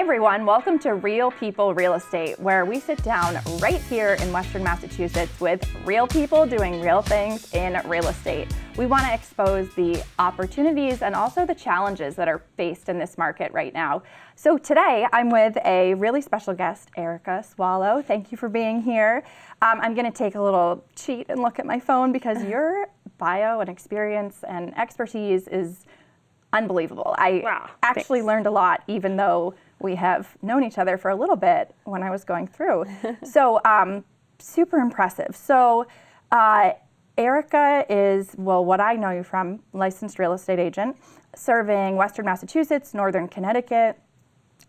Hey everyone, welcome to Real People Real Estate, where we sit down right here in Western Massachusetts with real people doing real things in real estate. We want to expose the opportunities and also the challenges that are faced in this market right now. So today I'm with a really special guest, Erica Swallow. Thank you for being here. I'm going to take a little cheat and look at my phone because your bio and experience and expertise is unbelievable. I actually learned a lot, even though we have known each other for a little bit when I was going through. So super impressive. So Erica is, well, what I know you from, licensed real estate agent, serving Western Massachusetts, Northern Connecticut,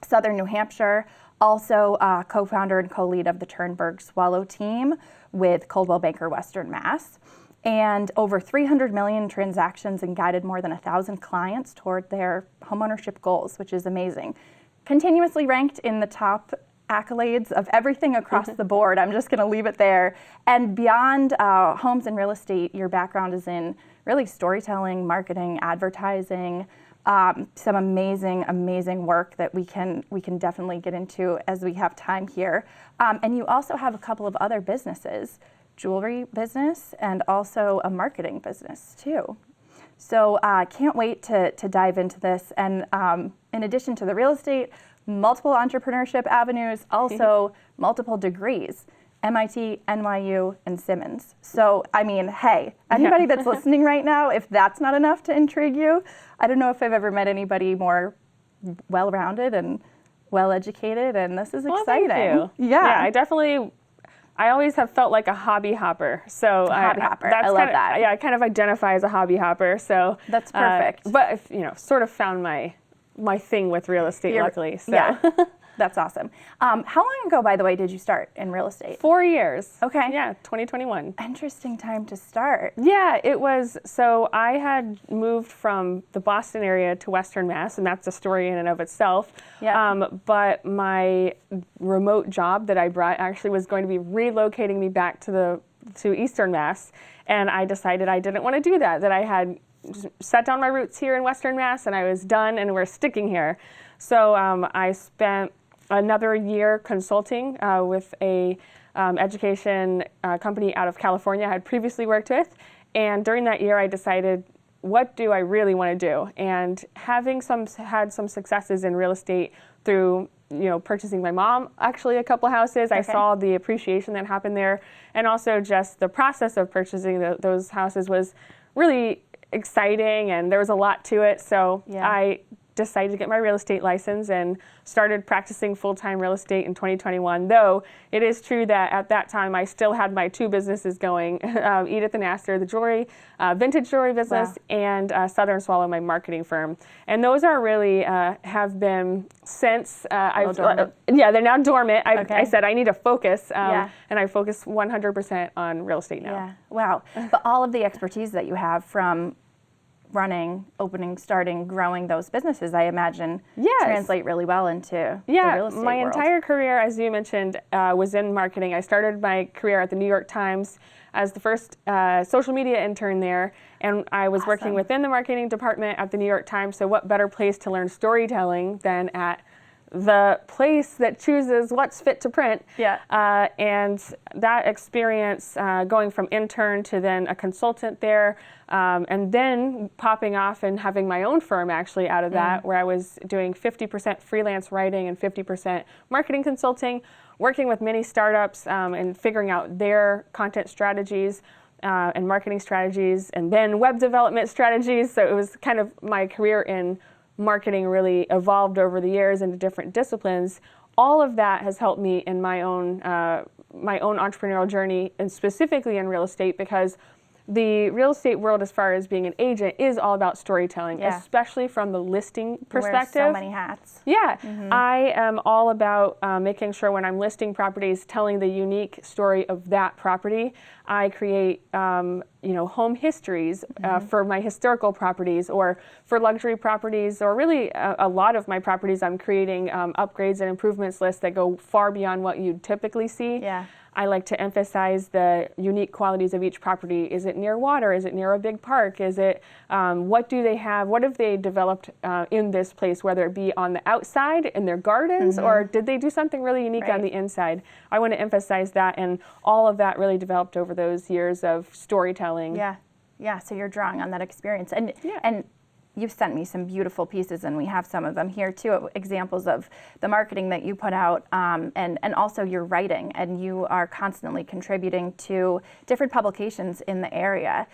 Southern New Hampshire, also co-founder and co-lead of the Turnberg Swallow team with Coldwell Banker Western Mass. And over 300 million transactions and guided more than 1,000 clients toward their homeownership goals, which is amazing. Continuously ranked in the top accolades of everything across the board. I'm just going to leave it there. And beyond homes and real estate, your background is in really storytelling, marketing, advertising, some amazing work that we can definitely get into as we have time here. And you also have a couple of other businesses. Jewelry business and also a marketing business too. So can't wait to dive into this. And in addition to the real estate, multiple entrepreneurship avenues, also multiple degrees, MIT, NYU, and Simmons. So, I mean, hey, anybody that's listening right now, if that's not enough to intrigue you, I don't know if I've ever met anybody more well-rounded and well-educated, and this is exciting. Thank you. Yeah, I always have felt like a hobby hopper. So I love that. Yeah, I kind of identify as a hobby hopper. So that's perfect. But I've, sort of found my thing with real estate, luckily. So. Yeah, that's awesome. How long ago, by the way, did you start in real estate? 4 years. Okay. Yeah, 2021. Interesting time to start. Yeah, it was. So I had moved from the Boston area to Western Mass, and that's a story in and of itself. Yeah. But my remote job that I brought actually was going to be relocating me back to Eastern Mass, and I decided I didn't want to do that. That I had set down my roots here in Western Mass, and I was done, and we're sticking here. So I spent another year consulting with a education company out of California I had previously worked with. And during that year, I decided, what do I really want to do? And having had some successes in real estate through purchasing my mom actually a couple houses. Okay. I saw the appreciation that happened there. And also just the process of purchasing those houses was really exciting, and there was a lot to it. So I decided to get my real estate license and started practicing full-time real estate in 2021, though it is true that at that time I still had my two businesses going, Edith and Astor, the jewelry, vintage jewelry business, and Southern Swallow, my marketing firm. And those are really, have been since, they're now dormant. I said I need to focus, and I focus 100% on real estate now. Yeah, wow. But all of the expertise that you have from running, opening, starting, growing those businesses, I imagine, translate really well into the real estate my world. entire career, as you mentioned, was in marketing. I started my career at the New York Times as the first social media intern there, and I was working within the marketing department at the New York Times, so what better place to learn storytelling than at the place that chooses what's fit to print. And that experience going from intern to then a consultant there, and then popping off and having my own firm actually out of that, where I was doing 50% freelance writing and 50% marketing consulting, working with many startups and figuring out their content strategies and marketing strategies, and then web development strategies. So it was kind of my career in marketing really evolved over the years into different disciplines. All of that has helped me in my own entrepreneurial journey, and specifically in real estate, because the real estate world, as far as being an agent, is all about storytelling, especially from the listing perspective. Wear so many hats. Yeah, I am all about making sure when I'm listing properties, telling the unique story of that property. I create, home histories for my historical properties, or for luxury properties, or really a lot of my properties. I'm creating upgrades and improvements lists that go far beyond what you'd typically see. I like to emphasize the unique qualities of each property. Is it near water? Is it near a big park? Is it, what do they have? What have they developed in this place, whether it be on the outside in their gardens, or did they do something really unique on the inside? I want to emphasize that, and all of that really developed over those years of storytelling. Yeah, so you're drawing on that experience. And you've sent me some beautiful pieces, and we have some of them here too, examples of the marketing that you put out, and also your writing, and you are constantly contributing to different publications in the area.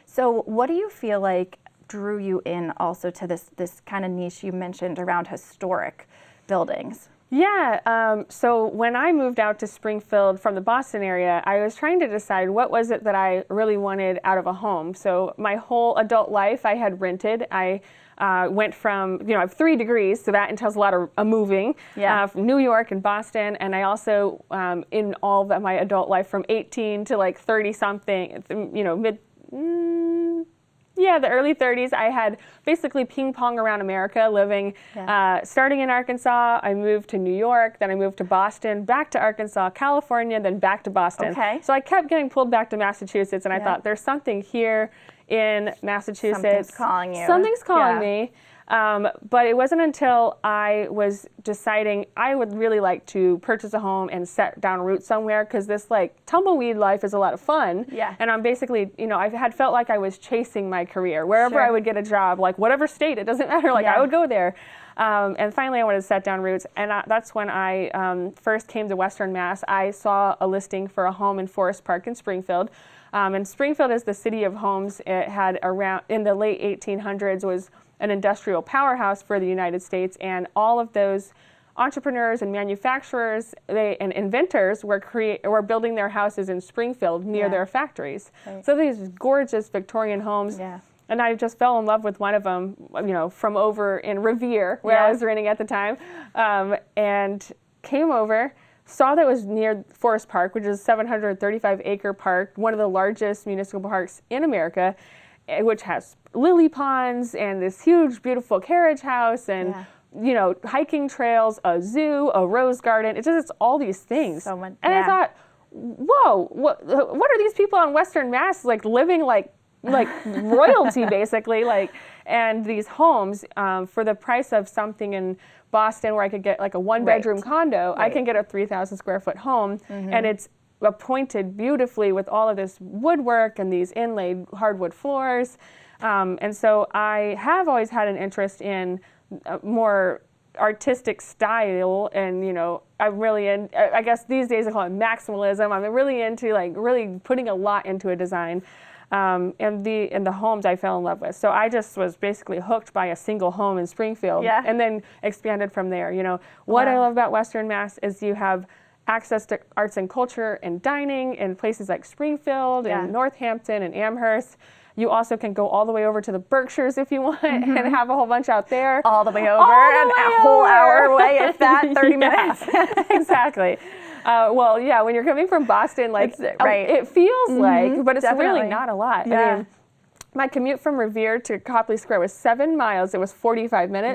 So what do you feel like drew you in also to this kind of niche you mentioned around historic buildings? Yeah, so when I moved out to Springfield from the Boston area, I was trying to decide what was it that I really wanted out of a home. So my whole adult life I had rented. I went from, I have 3 degrees, so that entails a lot of moving, from New York and Boston, and I also, in all of my adult life from 18 to like 30-something, the early 30s, I had basically ping-pong around America, living, starting in Arkansas. I moved to New York, then I moved to Boston, back to Arkansas, California, then back to Boston. Okay. So I kept getting pulled back to Massachusetts, and I thought, there's something here in Massachusetts. Something's calling you. Something's calling me. But it wasn't until I was deciding I would really like to purchase a home and set down roots somewhere, because this like tumbleweed life is a lot of fun. Yeah. And I'm basically, I had felt like I was chasing my career. Wherever I would get a job, like whatever state, it doesn't matter, I would go there. And finally I wanted to set down roots, and that's when I first came to Western Mass. I saw a listing for a home in Forest Park in Springfield. And Springfield is the city of homes. It had around, in the late 1800s, was an industrial powerhouse for the United States, and all of those entrepreneurs and manufacturers and inventors were building their houses in Springfield near their factories. Right. So these gorgeous Victorian homes. Yeah. And I just fell in love with one of them, from over in Revere, where I was renting at the time, and came over, saw that it was near Forest Park, which is a 735-acre park, one of the largest municipal parks in America, which has lily ponds and this huge, beautiful carriage house and, hiking trails, a zoo, a rose garden. It's all these things. So much, and I thought, whoa, what are these people on Western Mass living like royalty, basically, and these homes, for the price of something in Boston where I could get like a 1-bedroom condo, I can get a 3,000 square foot home, and it's appointed beautifully with all of this woodwork and these inlaid hardwood floors. And so I have always had an interest in more artistic style, and I'm really in, I guess these days I call it maximalism. I'm really into really putting a lot into a design. And the homes I fell in love with. So I just was basically hooked by a single home in Springfield, and then expanded from there. What I love about Western Mass is you have access to arts and culture and dining in places like Springfield and Northampton and Amherst. You also can go all the way over to the Berkshires if you want, and have a whole bunch out there. All the way over, a whole hour away, if that, 30 minutes. Exactly. When you're coming from Boston, it feels like, but it's really not a lot. Yeah. I mean, my commute from Revere to Copley Square was 7 miles. It was 45 minutes.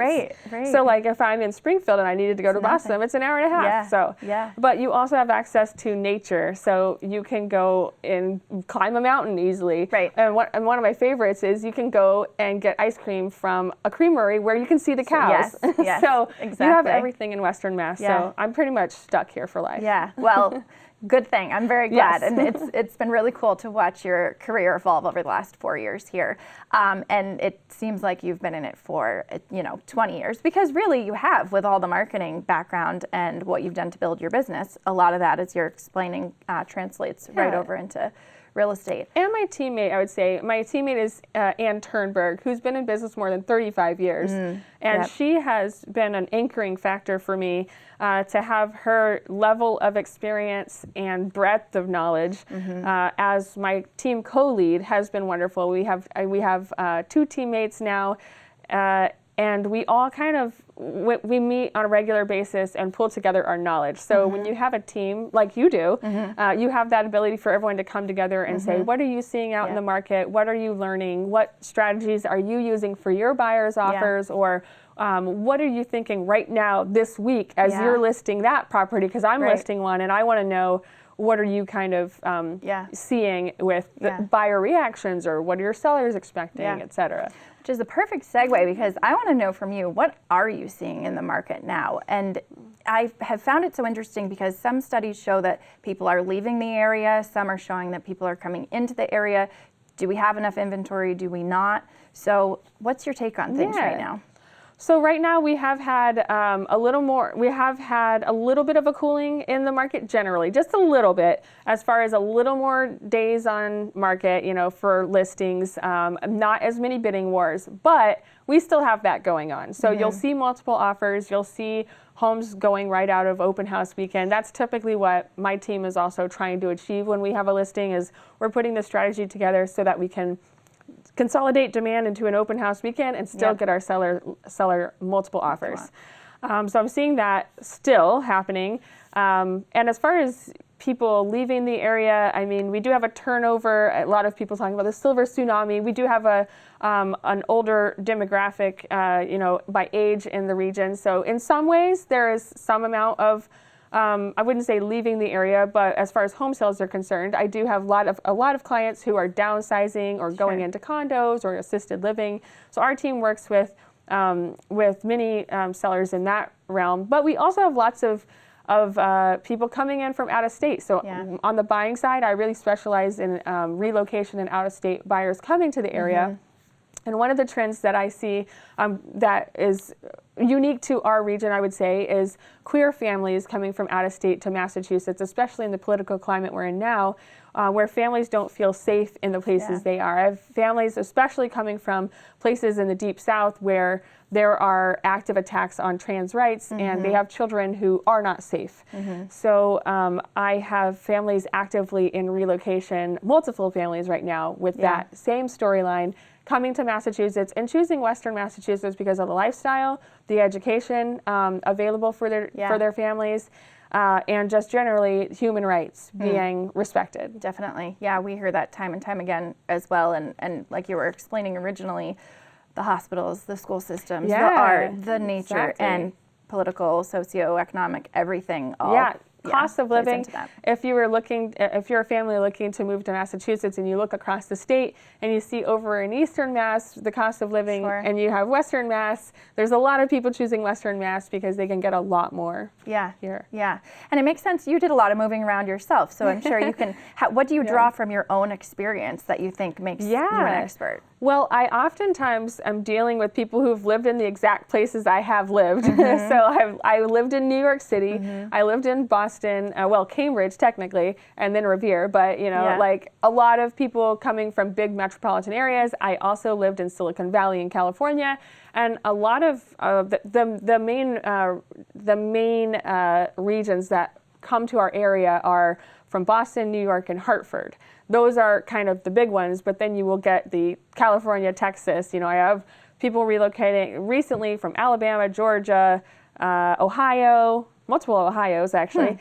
Right. So if I'm in Springfield and I needed to go to Boston, it's an hour and a half. But you also have access to nature, so you can go and climb a mountain easily. Right. And one of my favorites is you can go and get ice cream from a creamery where you can see the cows. Yes. So you have everything in Western Mass. So I'm pretty much stuck here for life. Yeah. Well. Good thing. I'm very glad, and it's been really cool to watch your career evolve over the last 4 years here. And it seems like you've been in it for 20 years, because really you have, with all the marketing background and what you've done to build your business. A lot of that, as you're explaining, translates right over into real estate. And my teammate, I would say, is Ann Turnberg, who's been in business more than 35 years. And she has been an anchoring factor for me to have her level of experience and breadth of knowledge as my team co-lead has been wonderful. We have 2 teammates now, and we all kind of we meet on a regular basis and pull together our knowledge. So when you have a team like you do, you have that ability for everyone to come together and say, what are you seeing out in the market? What are you learning? What strategies are you using for your buyer's offers? Or what are you thinking right now this week as you're listing that property? Because I'm listing one, and I want to know what are you kind of seeing with the buyer reactions, or what are your sellers expecting, et cetera. Which is a perfect segue, because I want to know from you, what are you seeing in the market now? And I have found it so interesting because some studies show that people are leaving the area, some are showing that people are coming into the area. Do we have enough inventory? Do we not? So what's your take on things right now? So right now we have had a little bit of a cooling in the market generally, just a little bit, as far as a little more days on market, for listings, not as many bidding wars, but we still have that going on. So you'll see multiple offers, you'll see homes going right out of open house weekend. That's typically what my team is also trying to achieve when we have a listing, is we're putting the strategy together so that we can consolidate demand into an open house weekend and still get our seller multiple offers. So I'm seeing that still happening. And as far as people leaving the area, I mean, we do have a turnover. A lot of people talking about the silver tsunami. We do have an older demographic, by age in the region. So in some ways, there is some amount of I wouldn't say leaving the area, but as far as home sales are concerned, I do have a lot of clients who are downsizing or going into condos or assisted living. So our team works with many sellers in that realm, but we also have lots of people coming in from out of state. So on the buying side, I really specialize in relocation and out of state buyers coming to the area. And one of the trends that I see that is unique to our region, I would say, is queer families coming from out of state to Massachusetts, especially in the political climate we're in now, where families don't feel safe in the places they are. I have families, especially coming from places in the Deep South, where there are active attacks on trans rights, and they have children who are not safe. So I have families actively in relocation, multiple families right now with that same storyline, coming to Massachusetts and choosing Western Massachusetts because of the lifestyle, the education available for their families, and just generally human rights being respected. Definitely. Yeah, we hear that time and time again as well. And like you were explaining originally, the hospitals, the school systems, the art, the nature, and political, socioeconomic, everything all. Cost of living. If you're a family looking to move to Massachusetts and you look across the state and you see over in Eastern Mass the cost of living, and you have Western Mass, there's a lot of people choosing Western Mass because they can get a lot more here. Yeah, and it makes sense. You did a lot of moving around yourself, so I'm sure you can. What do you draw from your own experience that you think makes you an expert? Well, I oftentimes am dealing with people who've lived in the exact places I have lived. So I lived in New York City. I lived in Boston, Cambridge technically, and then Revere. But like a lot of people coming from big metropolitan areas. I also lived in Silicon Valley in California, and a lot of the main regions that come to our area are from Boston, New York, and Hartford. Those are kind of the big ones, but then you will get the California, Texas. I have people relocating recently from Alabama, Georgia, Ohio, multiple Ohios actually.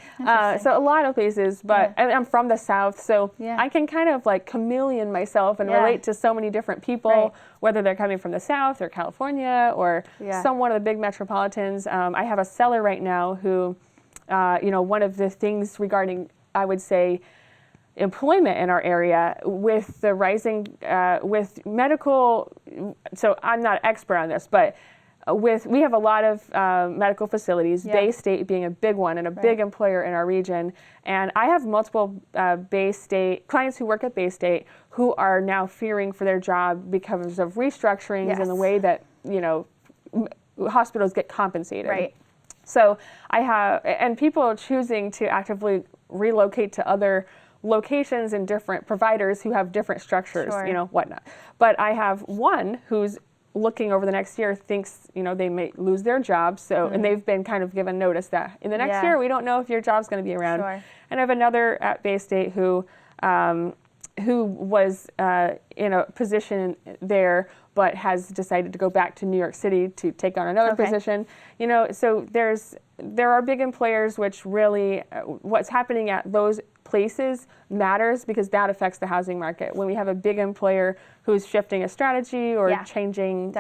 So a lot of places, but I'm from the South, so I can kind of like chameleon myself and relate to so many different people, whether they're coming from the South or California or one of the big metropolitans. I have a seller right now who, one of the things regarding, I would say, employment in our area with the rising, with medical, so I'm not an expert on this, but we have a lot of medical facilities, Bay State being a big one and a big employer in our region. And I have multiple Bay State clients who work at Bay State who are now fearing for their job because of restructurings and the way that, hospitals get compensated. So I have, and people choosing to actively relocate to other locations and different providers who have different structures, whatnot. But I have one who's looking over the next year, thinks, they may lose their job. So, and they've been kind of given notice that in the next year, we don't know if your job's going to be around. And I have another at Bay State who was in a position there, but has decided to go back to New York City to take on another position. So there are big employers, which really, what's happening at those places matters because that affects the housing market. When we have a big employer who's shifting a strategy or changing,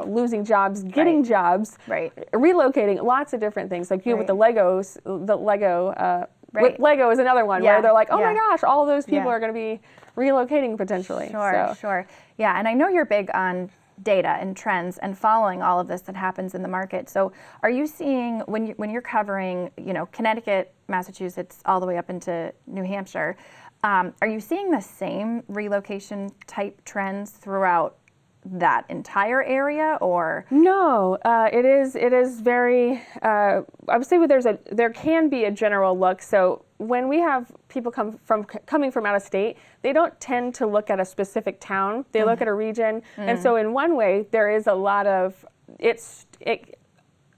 losing jobs, getting jobs, relocating, lots of different things. Like with the Lego Right. Lego is another one where they're like, oh my gosh, all of those people are going to be relocating potentially. Sure. Yeah, and I know you're big on data and trends and following all of this that happens in the market. So are you seeing, when you're covering, Connecticut, Massachusetts, all the way up into New Hampshire, are you seeing the same relocation type trends throughout that entire area, or? No, it is very, I would say there can be a general look. So when we have people coming from out of state, they don't tend to look at a specific town. They look at a region. And so in one way, there is a lot of,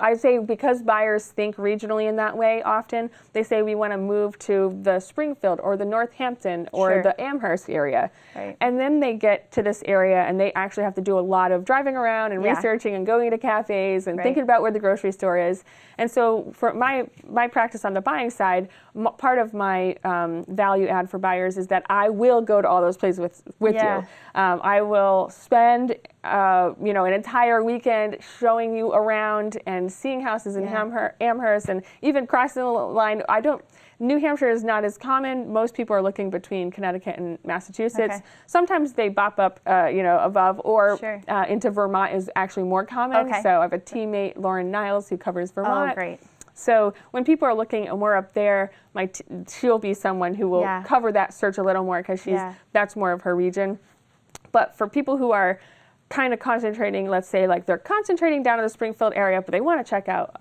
I say because buyers think regionally in that way often, they say we want to move to the Springfield or the Northampton or the Amherst area. Right. And then they get to this area and they actually have to do a lot of driving around and researching and going to cafes and thinking about where the grocery store is. And so for my practice on the buying side, part of my value add for buyers is that I will go to all those places with you. I will spend an entire weekend showing you around and seeing houses in Amherst and even crossing the line. New Hampshire is not as common. Most people are looking between Connecticut and Massachusetts. Okay. Sometimes they bop up, above, or into Vermont is actually more common. Okay. So I have a teammate, Lauren Niles, who covers Vermont. Oh, great. So when people are looking more up there, she'll be someone who will cover that search a little more because that's more of her region. But for people who are kind of concentrating, let's say like they're concentrating down in the Springfield area, but they want to check out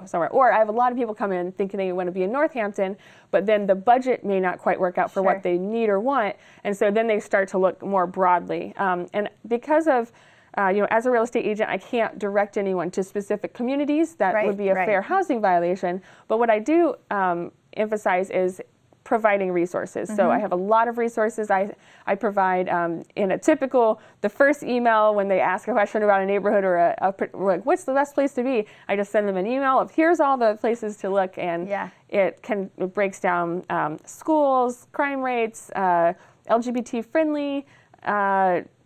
somewhere. Or I have a lot of people come in thinking they want to be in Northampton, but then the budget may not quite work out for what they need or want, and so then they start to look more broadly. And because of as a real estate agent, I can't direct anyone to specific communities. That would be a fair housing violation. But what I do emphasize is providing resources. So I have a lot of resources I provide in a typical, the first email when they ask a question about a neighborhood or like, what's the best place to be? I just send them an email of here's all the places to look, and it breaks down schools, crime rates, LGBT friendly,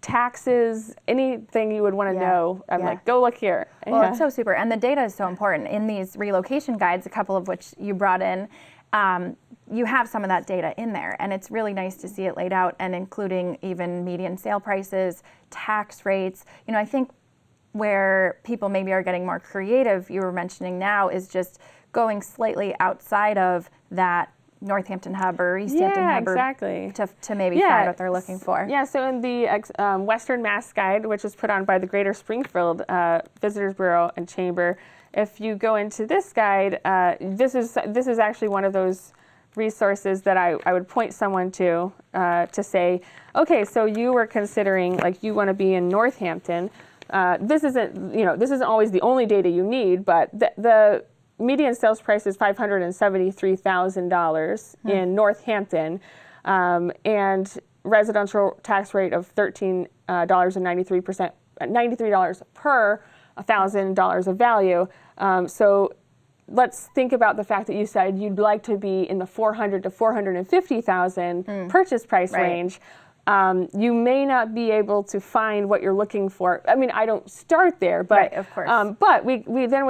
taxes, anything you would want to know. I'm like, go look here. Well, it's so super. And the data is so important. In these relocation guides, a couple of which you brought in, you have some of that data in there, and it's really nice to see it laid out, and including even median sale prices, tax rates. I think where people maybe are getting more creative, you were mentioning now, is just going slightly outside of that Northampton hub or Easthampton hub exactly. to maybe find what they're looking for. Yeah, so in the Western Mass Guide, which is put on by the Greater Springfield Visitors Bureau and Chamber, if you go into this guide, this is actually one of those resources that I would point someone to say, okay, so you were considering, like, you want to be in Northampton. This isn't always the only data you need, but the median sales price is $573,000 in Northampton, and residential tax rate of $93 per $1,000 of value. So let's think about the fact that you said you'd like to be in the $400,000 to $450,000 purchase price range. You may not be able to find what you're looking for. I mean, I don't start there, but of course. But we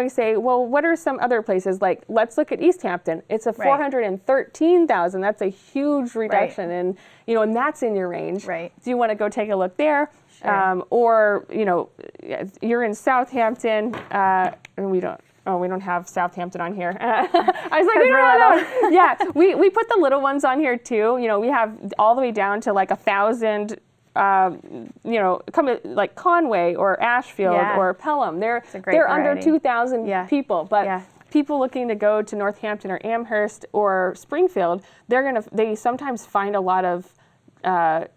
say, well, what are some other places? Like, let's look at Easthampton. It's a $413,000. That's a huge reduction, and and that's in your range. Right. Do you want to go take a look there? Sure. Or you're in Southampton, and we don't have Southampton on here. I was like, no. Yeah, we put the little ones on here too. We have all the way down to like 1,000. Like Conway or Ashfield or Pelham. They're under 2,000 people, but people looking to go to Northampton or Amherst or Springfield, they sometimes find a lot of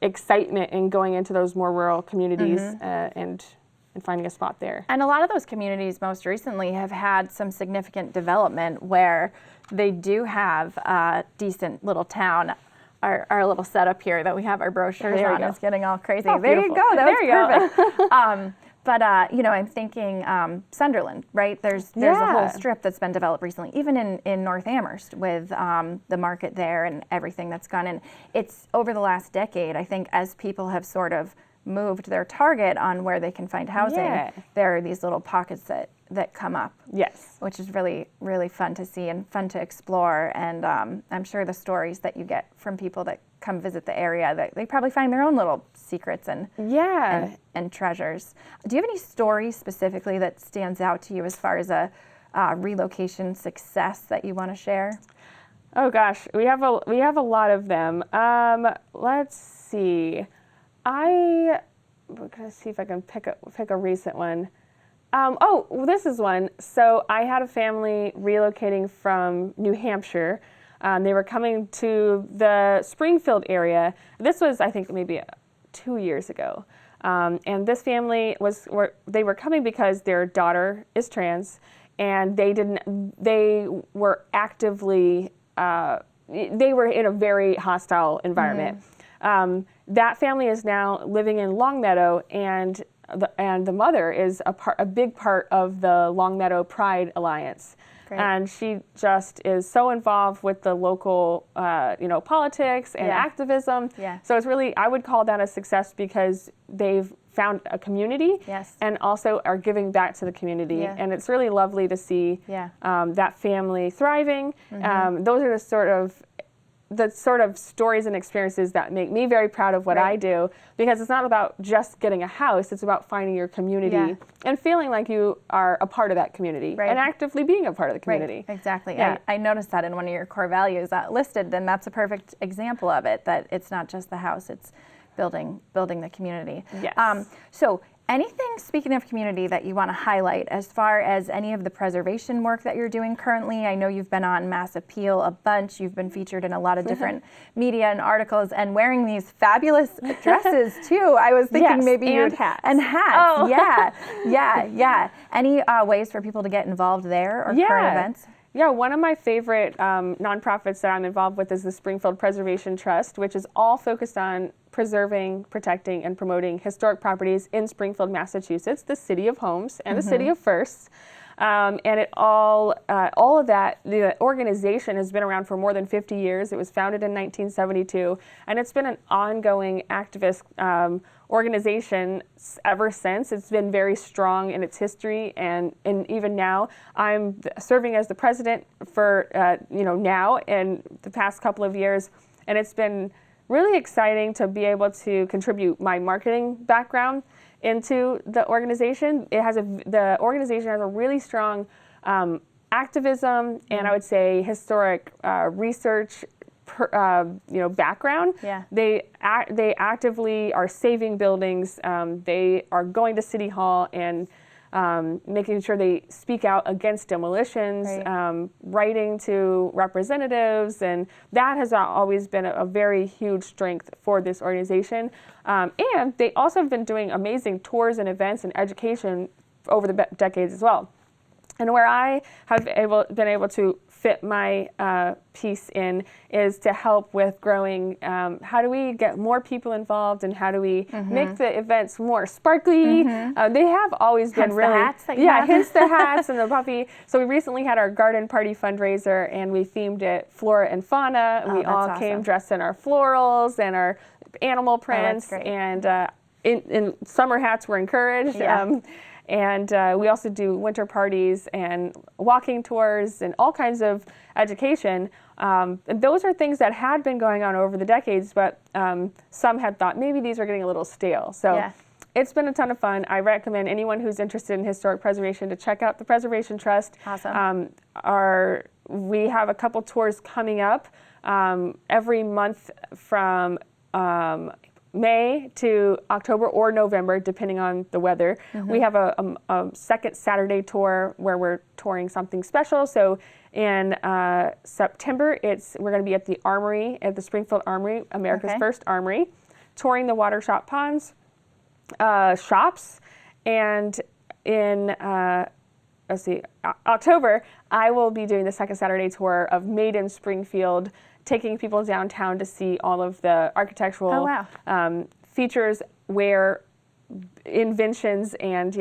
excitement in going into those more rural communities and finding a spot there. And a lot of those communities most recently have had some significant development where they do have a decent little town. Our little setup here that we have our brochures on is getting all crazy. Oh, there beautiful. You go. That there was perfect. But I'm thinking Sunderland, right? There's a whole strip that's been developed recently, even in North Amherst with the market there and everything that's gone in. It's over the last decade, I think, as people have sort of moved their target on where they can find housing, there are these little pockets that come up. Yes. Which is really, really fun to see and fun to explore. And I'm sure the stories that you get from people that come visit the area, that they probably find their own little secrets and treasures. Do you have any stories specifically that stands out to you as far as a relocation success that you want to share? Oh gosh, we have a lot of them. Let's see. I'm gonna see if I can pick a recent one. This is one. So I had a family relocating from New Hampshire. They were coming to the Springfield area. This was, I think, maybe 2 years ago. And this family they were coming because their daughter is trans, and they were actively they were in a very hostile environment. That family is now living in Longmeadow, and the mother is a big part of the Longmeadow Pride Alliance. Great. And she just is so involved with the local, politics and activism. Yeah. So it's really, I would call that a success because they've found a community and also are giving back to the community. Yeah. And it's really lovely to see that family thriving. Those are the sort of stories and experiences that make me very proud of what I do, because it's not about just getting a house, it's about finding your community and feeling like you are a part of that community and actively being a part of the community. Right. Exactly. Yeah. I noticed that in one of your core values listed, and that's a perfect example of it, that it's not just the house, it's building the community. Yes. So anything, speaking of community, that you want to highlight as far as any of the preservation work that you're doing currently? I know you've been on Mass Appeal a bunch. You've been featured in a lot of different media and articles, and wearing these fabulous dresses too. I was thinking maybe hats. And hats. Oh. Yeah. Any ways for people to get involved there or current events? Yeah, one of my favorite nonprofits that I'm involved with is the Springfield Preservation Trust, which is all focused on preserving, protecting, and promoting historic properties in Springfield, Massachusetts, the city of homes and the city of firsts. And it all of that, the organization has been around for more than 50 years. It was founded in 1972, and it's been an ongoing activist organization ever since. It's been very strong in its history, and even now, I'm serving as the president for now and the past couple of years, and it's been really exciting to be able to contribute my marketing background into the organization. The organization has a really strong activism and I would say historic research background. Yeah. They actively are saving buildings. They are going to City Hall and making sure they speak out against demolitions, writing to representatives, and that has always been a very huge strength for this organization. And they also have been doing amazing tours and events and education over the decades as well. And where I have been able to fit my piece in is to help with growing, how do we get more people involved, and how do we make the events more sparkly. They have always been really, hence the hats and the puffy. So we recently had our garden party fundraiser, and we themed it flora and fauna. We all came dressed in our florals and our animal prints, and in summer hats were encouraged. And we also do winter parties and walking tours and all kinds of education. And those are things that had been going on over the decades, but some had thought maybe these are getting a little stale. So it's been a ton of fun. I recommend anyone who's interested in historic preservation to check out the Preservation Trust. Awesome. We have a couple tours coming up every month from May to October or November, depending on the weather. We have a second Saturday tour where we're touring something special. So in September, we're going to be at the Armory, at the Springfield Armory, America's first armory, touring the water shop ponds, shops, and in October, I will be doing the second Saturday tour of Made in Springfield, taking people downtown to see all of the architectural features where inventions and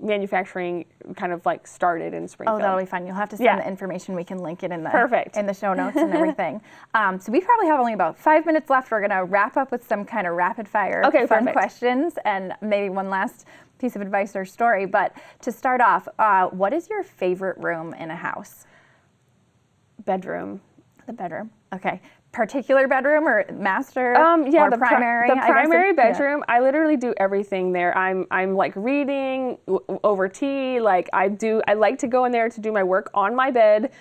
manufacturing kind of like started in Springfield. Oh, that'll be fun. You'll have to send the information. We can link it in the Perfect. in the show notes and everything. So we probably have only about 5 minutes left. We're going to wrap up with some kind of rapid fire fun questions and maybe one last piece of advice or story. But to start off, what is your favorite room in a house? Bedroom. The bedroom. Okay. Particular bedroom or master or the primary? The primary bedroom. I literally do everything there. I'm like reading over tea. Like I like to go in there to do my work on my bed.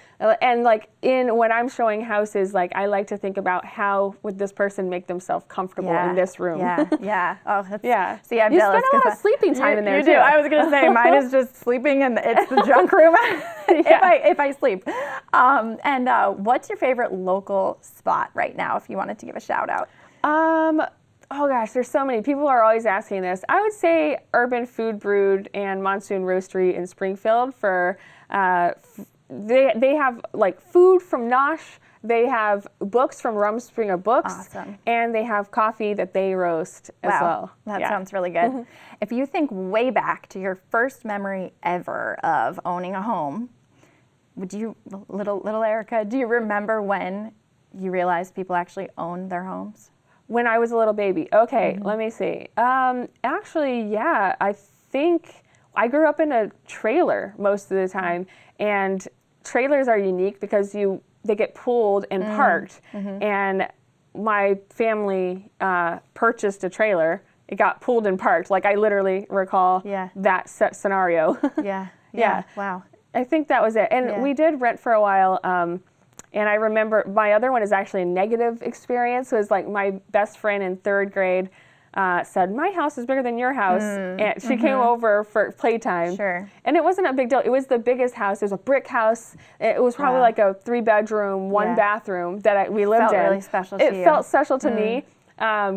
And like when I'm showing houses, like I like to think about how would this person make themselves comfortable in this room. Yeah. Oh, that's, yeah. See, I'm you jealous. You spend a lot of sleeping time in there you too. do. I was gonna say mine is just sleeping, and it's the junk room if I sleep. And what's your favorite local spot right now? If you wanted to give a shout out. Oh gosh, there's so many. People are always asking this. I would say Urban Food Brewed and Monsoon Roastery in Springfield for they have like food from Nosh. They have books from Rumspringa Books. Awesome. And they have coffee that they roast as well. That sounds really good. If you think way back to your first memory ever of owning a home, little Erica, do you remember when you realized people actually owned their homes? When I was a little baby. Okay, let me see. Actually, yeah, I think I grew up in a trailer most of the time, and trailers are unique because they get pulled and parked, and my family purchased a trailer. It got pulled and parked. Like I literally recall that set scenario. Yeah. Wow. I think that was it. And we did rent for a while. And I remember my other one is actually a negative experience. It was like my best friend in third grade said, "My house is bigger than your house." And she came over for playtime. Sure. And it wasn't a big deal. It was the biggest house. It was a brick house. It was probably like a 3-bedroom, 1-bathroom that we lived in. It felt really special to you. It felt special to me,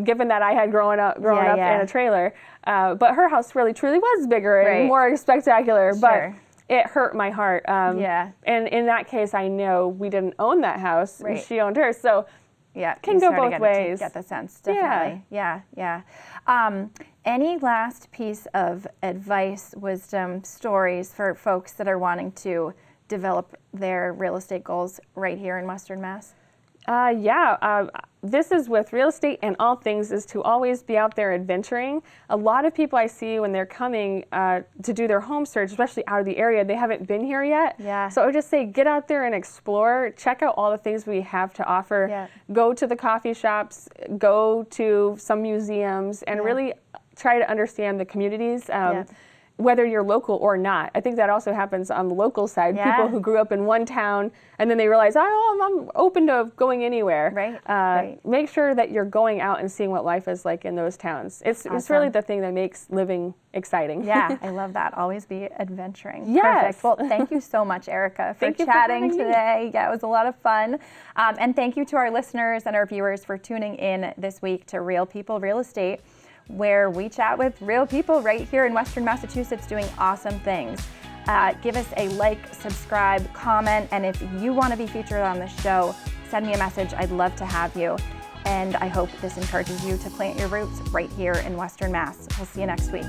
given that I had grown up in a trailer. But her house really, truly was bigger and more spectacular. Sure. But it hurt my heart. And in that case, I know we didn't own that house. Right. She owned hers. So can go both ways. Get the sense, definitely. Yeah. Any last piece of advice, wisdom, stories for folks that are wanting to develop their real estate goals right here in Western Mass? This is with real estate and all things is to always be out there adventuring. A lot of people I see when they're coming to do their home search, especially out of the area, they haven't been here yet. Yeah. So I would just say get out there and explore. Check out all the things we have to offer. Yeah. Go to the coffee shops, go to some museums, and really try to understand the communities. Whether you're local or not. I think that also happens on the local side. Yeah. People who grew up in one town and then they realize, I'm open to going anywhere. Right. Make sure that you're going out and seeing what life is like in those towns. It's really the thing that makes living exciting. Yeah, I love that. Always be adventuring. Yes. Perfect. Well, thank you so much, Erica, for Thank you chatting for today. Yeah, it was a lot of fun. And thank you to our listeners and our viewers for tuning in this week to Real People Real Estate, where we chat with real people right here in Western Massachusetts doing awesome things. Give us a like, subscribe, comment, and if you want to be featured on the show, send me a message. I'd love to have you. And I hope this encourages you to plant your roots right here in Western Mass. We'll see you next week.